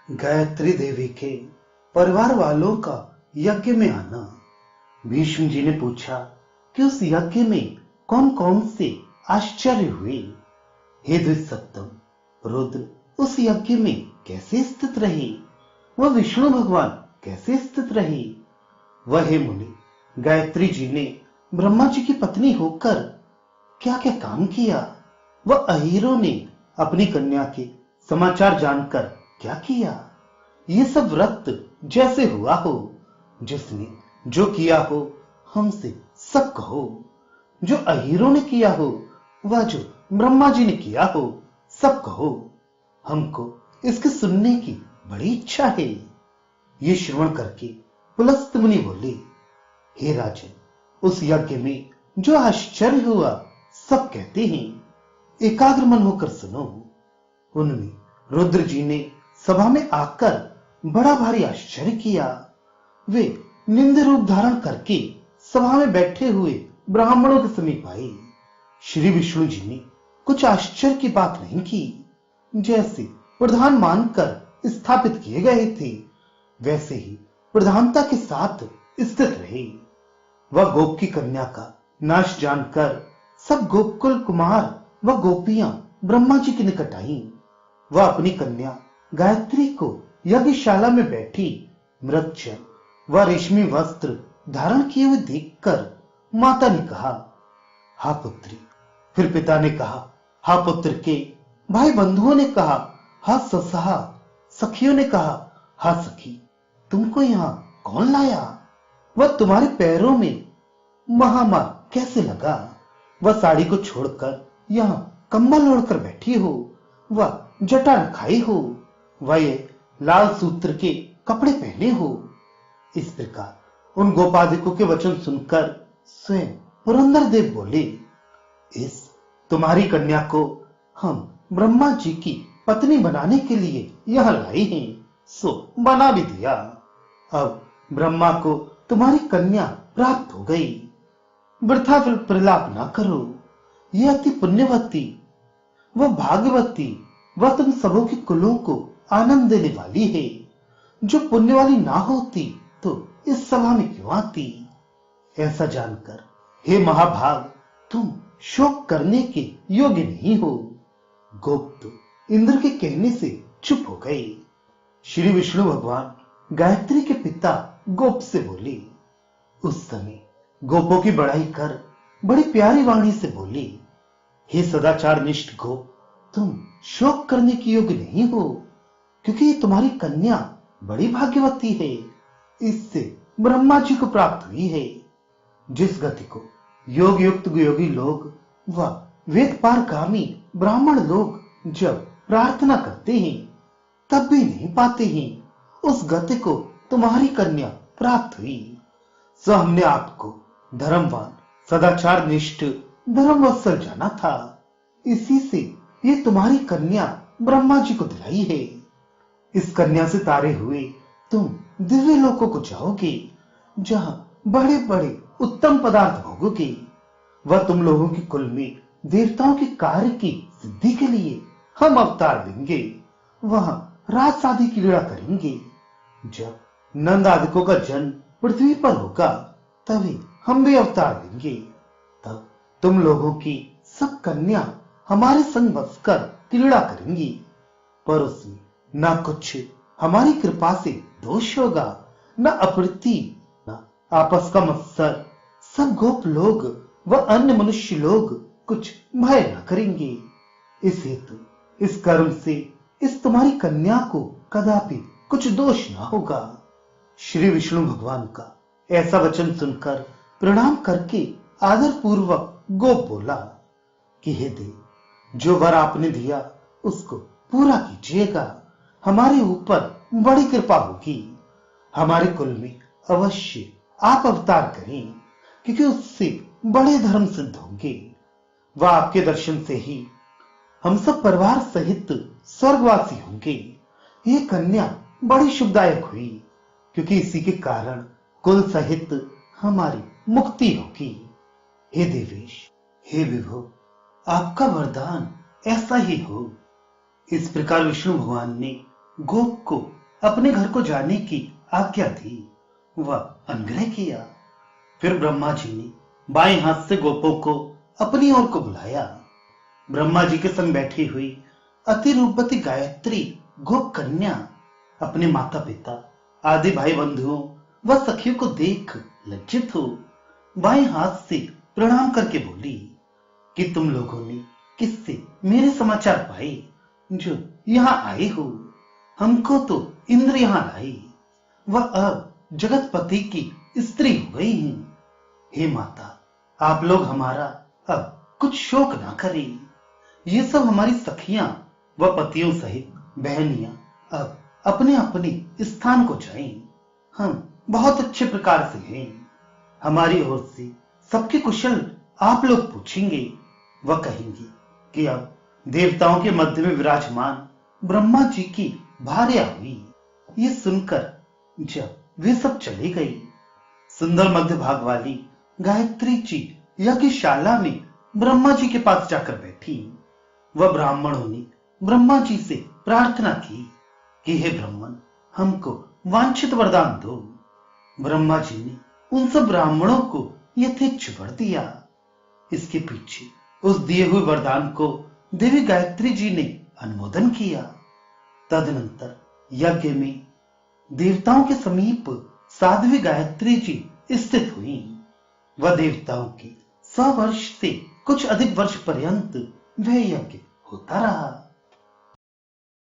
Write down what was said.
गायत्री देवी के परिवार वालों का यज्ञ में आना। भीष्म जी ने पूछा कि उस यज्ञ में कौन कौन से आश्चर्य हुए। हे द्विसप्तम, रुद्र उस यज्ञ में कैसे स्थित रहे? वह विष्णु भगवान कैसे स्थित रहे? वह हे मुनि, गायत्री जी ने ब्रह्मा जी की पत्नी होकर क्या क्या काम किया? वह अहीरों ने अपनी कन्या के समाचार जानकर क्या किया? ये सब व्रत जैसे हुआ हो, जिसने जो किया हो हमसे सब कहो। जो अहीरों ने किया हो, वह जो ब्रह्मा जी ने किया हो सब कहो। हमको इसके सुनने की बड़ी इच्छा है। ये श्रवण करके पुलस्त मुनि बोले, हे राजन, उस यज्ञ में जो आश्चर्य हुआ सब कहते हैं, एकाग्र मन होकर सुनो। उनमें रुद्र जी ने सभा में आकर बड़ा भारी आश्चर्य किया। वे निंद रूप धारण करके सभा में बैठे हुए ब्राह्मणों के समीप आए। श्री विष्णु जी ने कुछ आश्चर्य की बात नहीं की। जैसे प्रधान मानकर स्थापित किए गए थे, वैसे ही प्रधानता के साथ स्थित रहे। वह गोप की कन्या का नाश जानकर सब गोकुल कुमार व गोपियां ब्रह्मा जी के निकट आईं। वह अपनी कन्या गायत्री को यज्ञशाला में बैठी मृक्षण व रेशमी वस्त्र धारण किए हुए देखकर माता ने कहा, हा पुत्री। फिर पिता ने कहा, हा पुत्र के। भाई बंधुओं ने कहा, हा ससहा। सखियों ने कहा, हा सखी। तुमको यहां कौन लाया? वह तुम्हारे पैरों में महामार कैसे लगा? वह साड़ी को छोड़कर यहां कंबल ओढ़कर बैठी हो, वह जटा रखाई हो, वह ये लाल सूत्र के कपड़े पहने हो। इस प्रकार उन गोपादिकों के वचन सुनकर स्वयं पुरंदर देव बोले, इस तुम्हारी कन्या को हम ब्रह्मा जी की पत्नी बनाने के लिए यहां लाई हैं, सो बना भी दिया। अब ब्रह्मा को तुम्हारी कन्या प्राप्त हो गई। वृथा प्रलाप ना करो। यह अति पुण्यवती वह भाग्यवती वह तुम सबों के कुलों को आनंद देने वाली है। जो पुण्य वाली ना होती तो इस सभा में क्यों आती? ऐसा जानकर हे महाभाग, तुम शोक करने के योग्य नहीं हो। गोप तो इंद्र के कहने से चुप हो गए। श्री विष्णु भगवान गायत्री के पिता गोप से बोले। उस समय गोपों की बड़ाई कर बड़ी प्यारी वाणी से बोले, हे सदाचार निष्ठ गोप, तुम शोक करने के योग्य नहीं हो, क्योंकि ये तुम्हारी कन्या बड़ी भाग्यवती है। इससे ब्रह्मा जी को प्राप्त हुई है। जिस गति को योग युक्त योगी लोग व वेद पारगामी ब्राह्मण लोग जब प्रार्थना करते हैं तब भी नहीं पाते हैं, उस गति को तुम्हारी कन्या प्राप्त हुई। सो हमने आपको धर्मवान, सदाचार निष्ठ, धर्मवत्सल जाना था। इसी से ये तुम्हारी कन्या ब्रह्मा जी को दिलाई है। इस कन्या से तारे हुए तुम दिव्य लोकों को जाओगे, जहां बड़े बड़े उत्तम पदार्थ भोगोगे। वह तुम लोगों के कुल में देवताओं के कार्य की सिद्धि के लिए हम अवतार देंगे। वहां राज शादी की लीला करेंगे। जब नंद आदिकों का जन्म पृथ्वी पर होगा, तभी हम भी अवतार देंगे। तब तुम लोगों की सब कन्या हमारे संग बसकर क्रीड़ा करेंगी। पर उसमें न कुछ हमारी कृपा से दोष होगा, न अप्रीति, न आपस का मत्सर। सब गोप लोग व अन्य मनुष्य लोग कुछ भय न करेंगे। इस हेतु इस कर्म से इस तुम्हारी कन्या को कदापि कुछ दोष न होगा। श्री विष्णु भगवान का ऐसा वचन सुनकर प्रणाम करके आदर पूर्वक गोप बोला कि हे देव, जो वर आपने दिया उसको पूरा कीजिएगा। हमारे ऊपर बड़ी कृपा होगी। हमारे कुल में अवश्य आप अवतार करें, क्योंकि उससे बड़े धर्म सिद्ध होंगे। वह आपके दर्शन से ही हम सब परिवार सहित स्वर्गवासी होंगे। ये कन्या बड़ी शुभदायक हुई, क्योंकि इसी के कारण कुल सहित हमारी मुक्ति होगी। हे देवेश, हे विभो, आपका वरदान ऐसा ही हो। इस प्रकार विष्णु भगवान ने गोप को अपने घर को जाने की आज्ञा दी। वह अनुग्रह किया। फिर ब्रह्मा जी ने बाएं हाथ से गोपों को अपनी ओर को बुलाया। ब्रह्मा जी के संग बैठी हुई अति रूपवती गायत्री गोप कन्या अपने माता पिता आदि भाई बंधुओं व सखियों को देख लज्जित हो बाएं हाथ से प्रणाम करके बोली कि तुम लोगों ने किससे मेरे समाचार पाए जो यहाँ आए हो? हमको तो इंद्र यहाँ लाई, वह अब जगतपति की स्त्री हो गई हैं। हे माता, आप लोग हमारा अब कुछ शोक ना करें। ये सब हमारी सखियां व पतियों सहित बहनियां अब अपने अपने स्थान को जाएं। हम बहुत अच्छे प्रकार से हैं। हमारी ओर से सबके कुशल आप लोग पूछेंगे। वह कहेंगे कि अब देवताओं के मध्य में विराजमान ब्रह्मा जी की भार्या हुई। ये सुनकर जब वे सब चले गई, सुंदर मध्य भाग वाली गायत्री जी यज्ञशाला में ब्रह्मा जी के पास जाकर बैठी। वह ब्राह्मणों ने ब्रह्मा जी से प्रार्थना की कि हे ब्राह्मण, हमको वांछित वरदान दो। ब्रह्मा जी ने उन सब ब्राह्मणों को यथेच्छ वर दिया। इसके पीछे उस दिए हुए वरदान को देवी गायत्री जी ने अनुमोदन किया। तदनंतर यज्ञ में देवताओं के समीप साध्वी गायत्री जी स्थित हुई। वह देवताओं के 100 वर्ष से कुछ अधिक वर्ष पर्यंत वह यज्ञ होता रहा।